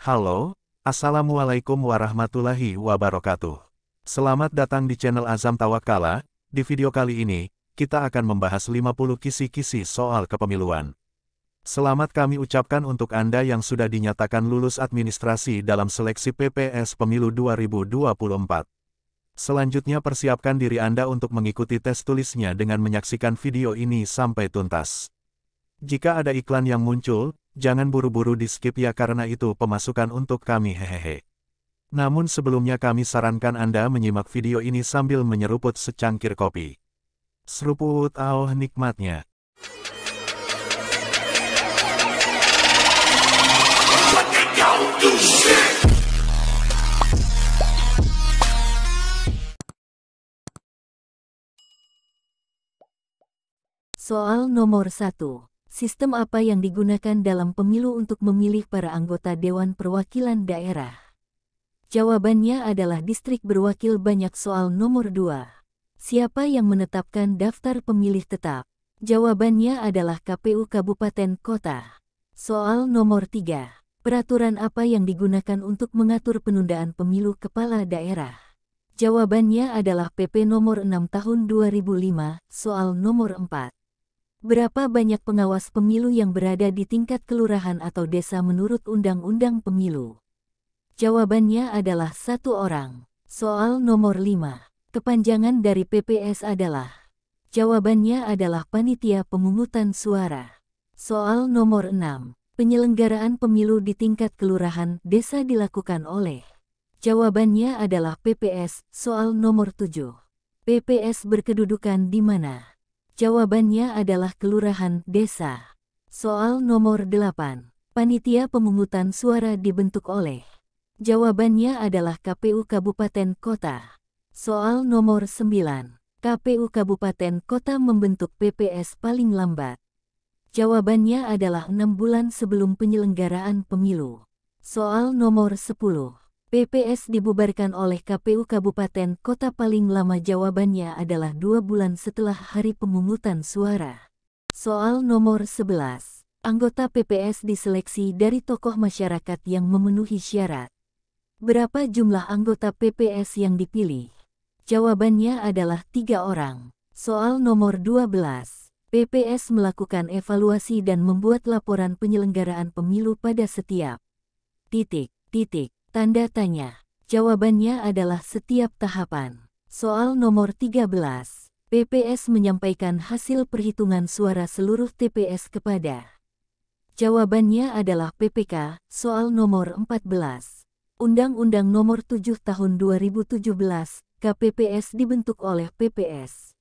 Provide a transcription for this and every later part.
Halo, Assalamualaikum warahmatullahi wabarakatuh. Selamat datang di channel Azam Tawakala. Di video kali ini, kita akan membahas 50 kisi-kisi soal kepemiluan. Selamat kami ucapkan untuk Anda yang sudah dinyatakan lulus administrasi dalam seleksi PPS Pemilu 2024. Selanjutnya persiapkan diri Anda untuk mengikuti tes tulisnya dengan menyaksikan video ini sampai tuntas. Jika ada iklan yang muncul, jangan buru-buru di-skip ya karena itu pemasukan untuk kami hehehe. Namun sebelumnya kami sarankan Anda menyimak video ini sambil menyeruput secangkir kopi. Seruput nikmatnya. Soal nomor 1. Sistem apa yang digunakan dalam pemilu untuk memilih para anggota Dewan Perwakilan Daerah? Jawabannya adalah distrik berwakil banyak. Soal nomor 2. Siapa yang menetapkan daftar pemilih tetap? Jawabannya adalah KPU Kabupaten Kota. Soal nomor 3. Peraturan apa yang digunakan untuk mengatur penundaan pemilu kepala daerah? Jawabannya adalah PP nomor 6 tahun 2005. Soal nomor 4. Berapa banyak pengawas pemilu yang berada di tingkat kelurahan atau desa menurut Undang-Undang Pemilu? Jawabannya adalah 1 orang. Soal nomor 5. Kepanjangan dari PPS adalah? Jawabannya adalah Panitia Pemungutan Suara. Soal nomor 6. Penyelenggaraan pemilu di tingkat kelurahan desa dilakukan oleh? Jawabannya adalah PPS. Soal nomor 7. PPS berkedudukan di mana? Jawabannya adalah kelurahan desa. Soal nomor 8. Panitia pemungutan suara dibentuk oleh? Jawabannya adalah KPU Kabupaten Kota. Soal nomor 9. KPU Kabupaten Kota membentuk PPS paling lambat. Jawabannya adalah 6 bulan sebelum penyelenggaraan pemilu. Soal nomor 10. PPS dibubarkan oleh KPU Kabupaten Kota paling lama. Jawabannya adalah 2 bulan setelah hari pemungutan suara. Soal nomor 11. Anggota PPS diseleksi dari tokoh masyarakat yang memenuhi syarat. Berapa jumlah anggota PPS yang dipilih? Jawabannya adalah 3 orang. Soal nomor 12. PPS melakukan evaluasi dan membuat laporan penyelenggaraan pemilu pada setiap tanda tanya. Jawabannya adalah setiap tahapan. Soal nomor 13. PPS menyampaikan hasil perhitungan suara seluruh TPS kepada? Jawabannya adalah PPK. Soal nomor 14. Undang-Undang Nomor 7 Tahun 2017, KPPS dibentuk oleh PPS.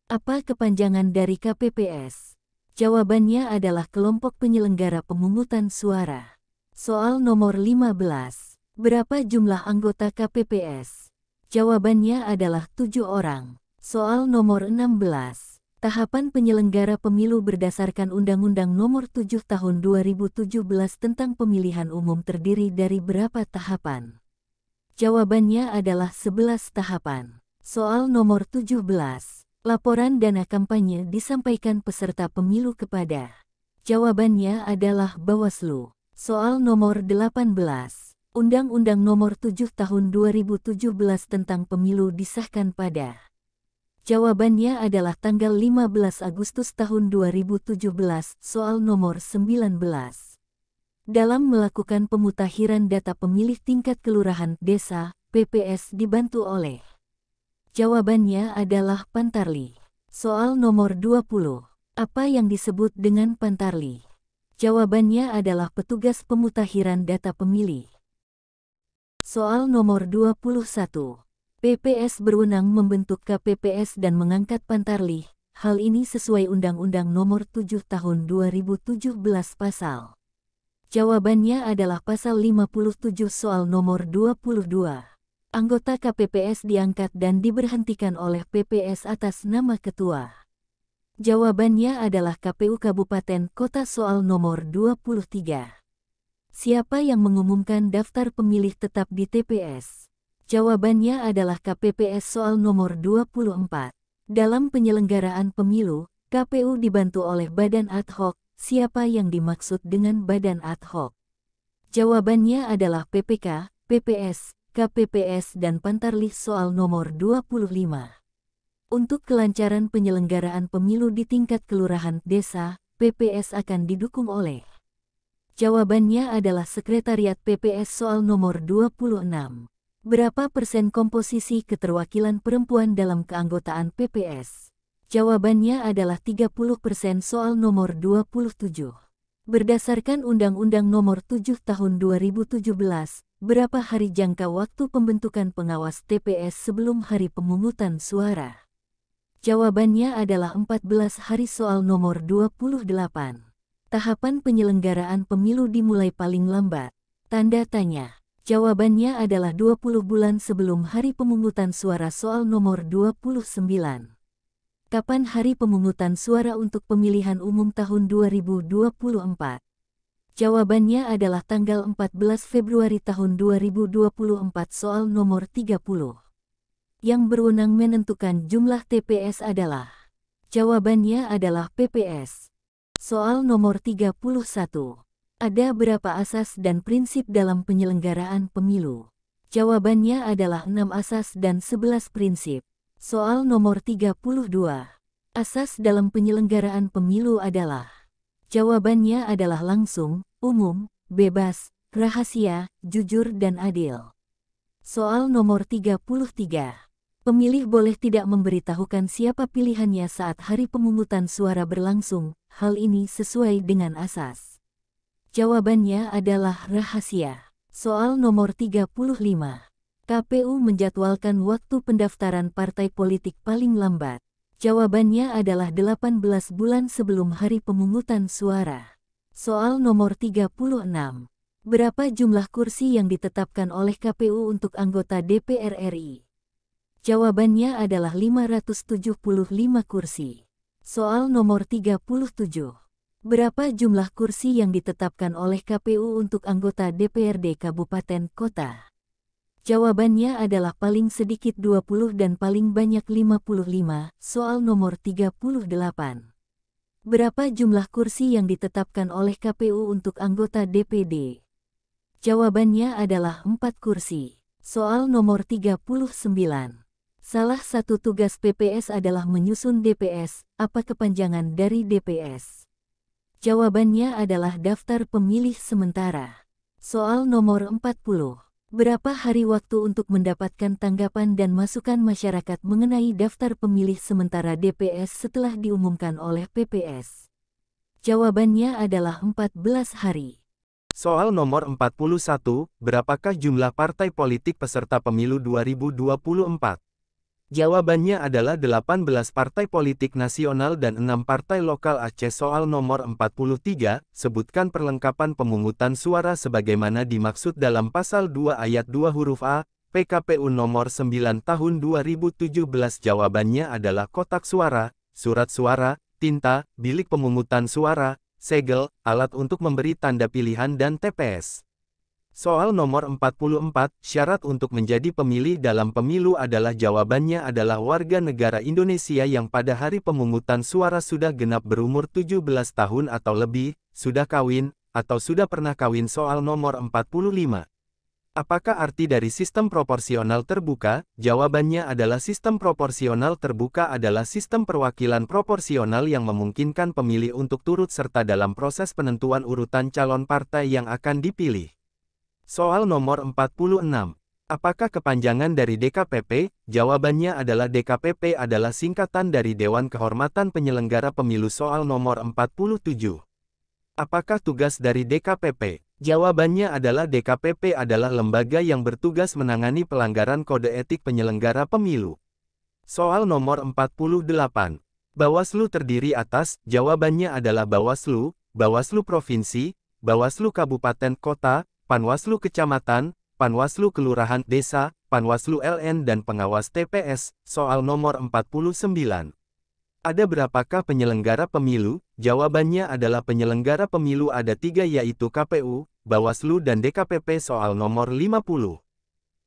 Apa kepanjangan dari KPPS? Jawabannya adalah Kelompok Penyelenggara Pemungutan Suara. Soal nomor 15. Berapa jumlah anggota KPPS? Jawabannya adalah 7 orang. Soal nomor 16. Tahapan penyelenggara pemilu berdasarkan Undang-Undang Nomor 7 Tahun 2017 tentang Pemilihan Umum terdiri dari berapa tahapan? Jawabannya adalah 11 tahapan. Soal nomor 17. Laporan dana kampanye disampaikan peserta pemilu kepada? Jawabannya adalah Bawaslu. Soal nomor 18. Undang-Undang Nomor 7 Tahun 2017 tentang Pemilu disahkan pada? Jawabannya adalah tanggal 15 Agustus tahun 2017. Soal nomor 19. Dalam melakukan pemutakhiran data pemilih tingkat kelurahan desa, PPS dibantu oleh? Jawabannya adalah Pantarli. Soal nomor 20. Apa yang disebut dengan Pantarli? Jawabannya adalah petugas pemutakhiran data pemilih. Soal nomor 21. PPS berwenang membentuk KPPS dan mengangkat Pantarli. Hal ini sesuai Undang-Undang Nomor 7 Tahun 2017 pasal. Jawabannya adalah pasal 57. Soal nomor 22. Anggota KPPS diangkat dan diberhentikan oleh PPS atas nama ketua. Jawabannya adalah KPU Kabupaten Kota. Soal nomor 23. Siapa yang mengumumkan daftar pemilih tetap di TPS? Jawabannya adalah KPPS. Soal nomor 24. Dalam penyelenggaraan pemilu, KPU dibantu oleh badan ad hoc. Siapa yang dimaksud dengan badan ad hoc? Jawabannya adalah PPK, PPS, KPPS dan Pantarlih soal nomor 25. Untuk kelancaran penyelenggaraan pemilu di tingkat kelurahan desa, PPS akan didukung oleh. Jawabannya adalah Sekretariat PPS soal nomor 26. Berapa persen komposisi keterwakilan perempuan dalam keanggotaan PPS? Jawabannya adalah 30% soal nomor 27. Berdasarkan Undang-Undang Nomor 7 Tahun 2017, berapa hari jangka waktu pembentukan pengawas TPS sebelum hari pemungutan suara? Jawabannya adalah 14 hari soal nomor 28. Tahapan penyelenggaraan pemilu dimulai paling lambat. Tanda tanya. Jawabannya adalah 20 bulan sebelum hari pemungutan suara soal nomor 29. Kapan hari pemungutan suara untuk pemilihan umum tahun 2024? Jawabannya adalah tanggal 14 Februari tahun 2024 soal nomor 30. Yang berwenang menentukan jumlah TPS adalah. Jawabannya adalah PPS. Soal nomor 31. Ada berapa asas dan prinsip dalam penyelenggaraan pemilu? Jawabannya adalah 6 asas dan 11 prinsip. Soal nomor 32. Asas dalam penyelenggaraan pemilu adalah. Jawabannya adalah langsung, umum, bebas, rahasia, jujur dan adil. Soal nomor 33. Pemilih boleh tidak memberitahukan siapa pilihannya saat hari pemungutan suara berlangsung, hal ini sesuai dengan asas. Jawabannya adalah rahasia. Soal nomor 35. KPU menjadwalkan waktu pendaftaran partai politik paling lambat. Jawabannya adalah 18 bulan sebelum hari pemungutan suara. Soal nomor 36. Berapa jumlah kursi yang ditetapkan oleh KPU untuk anggota DPR RI? Jawabannya adalah 575 kursi. Soal nomor 37. Berapa jumlah kursi yang ditetapkan oleh KPU untuk anggota DPRD Kabupaten Kota? Jawabannya adalah paling sedikit 20 dan paling banyak 55. Soal nomor 38. Berapa jumlah kursi yang ditetapkan oleh KPU untuk anggota DPD? Jawabannya adalah 4 kursi. Soal nomor 39. Salah satu tugas PPS adalah menyusun DPS. Apa kepanjangan dari DPS? Jawabannya adalah daftar pemilih sementara. Soal nomor 40. Berapa hari waktu untuk mendapatkan tanggapan dan masukan masyarakat mengenai daftar pemilih sementara DPS setelah diumumkan oleh PPS? Jawabannya adalah 14 hari. Soal nomor 41, berapakah jumlah partai politik peserta pemilu 2024? Jawabannya adalah 18 partai politik nasional dan 6 partai lokal Aceh. Soal nomor 43, sebutkan perlengkapan pemungutan suara sebagaimana dimaksud dalam pasal 2 ayat 2 huruf A, PKPU nomor 9 tahun 2017. Jawabannya adalah kotak suara, surat suara, tinta, bilik pemungutan suara, segel, alat untuk memberi tanda pilihan dan TPS. Soal nomor 44, syarat untuk menjadi pemilih dalam pemilu adalah. Jawabannya adalah warga negara Indonesia yang pada hari pemungutan suara sudah genap berumur 17 tahun atau lebih, sudah kawin, atau sudah pernah kawin. Soal nomor 45. Apakah arti dari sistem proporsional terbuka? Jawabannya adalah sistem proporsional terbuka adalah sistem perwakilan proporsional yang memungkinkan pemilih untuk turut serta dalam proses penentuan urutan calon partai yang akan dipilih. Soal nomor 46. Apakah kepanjangan dari DKPP? Jawabannya adalah DKPP adalah singkatan dari Dewan Kehormatan Penyelenggara Pemilu. Soal nomor 47. Apakah tugas dari DKPP? Jawabannya adalah DKPP adalah lembaga yang bertugas menangani pelanggaran kode etik penyelenggara pemilu. Soal nomor 48. Bawaslu terdiri atas. Jawabannya adalah Bawaslu, Bawaslu Provinsi, Bawaslu Kabupaten Kota, Panwaslu Kecamatan, Panwaslu Kelurahan Desa, Panwaslu LN dan pengawas TPS. Soal nomor 49. Ada berapakah penyelenggara pemilu? Jawabannya adalah penyelenggara pemilu ada 3 yaitu KPU, Bawaslu dan DKPP. Soal nomor 50.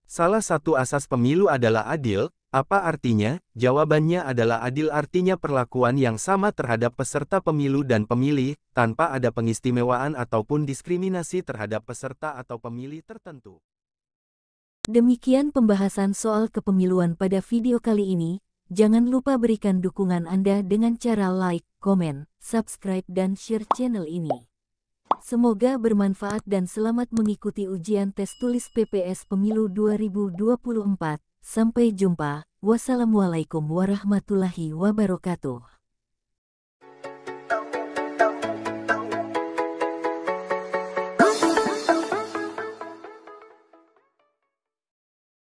Salah satu asas pemilu adalah adil. Apa artinya? Jawabannya adalah adil, artinya perlakuan yang sama terhadap peserta pemilu dan pemilih, tanpa ada pengistimewaan ataupun diskriminasi terhadap peserta atau pemilih tertentu. Demikian pembahasan soal kepemiluan pada video kali ini. Jangan lupa berikan dukungan Anda dengan cara like, komen, subscribe dan share channel ini. Semoga bermanfaat dan selamat mengikuti ujian tes tulis PPS Pemilu 2024. Sampai jumpa. Wassalamualaikum warahmatullahi wabarakatuh.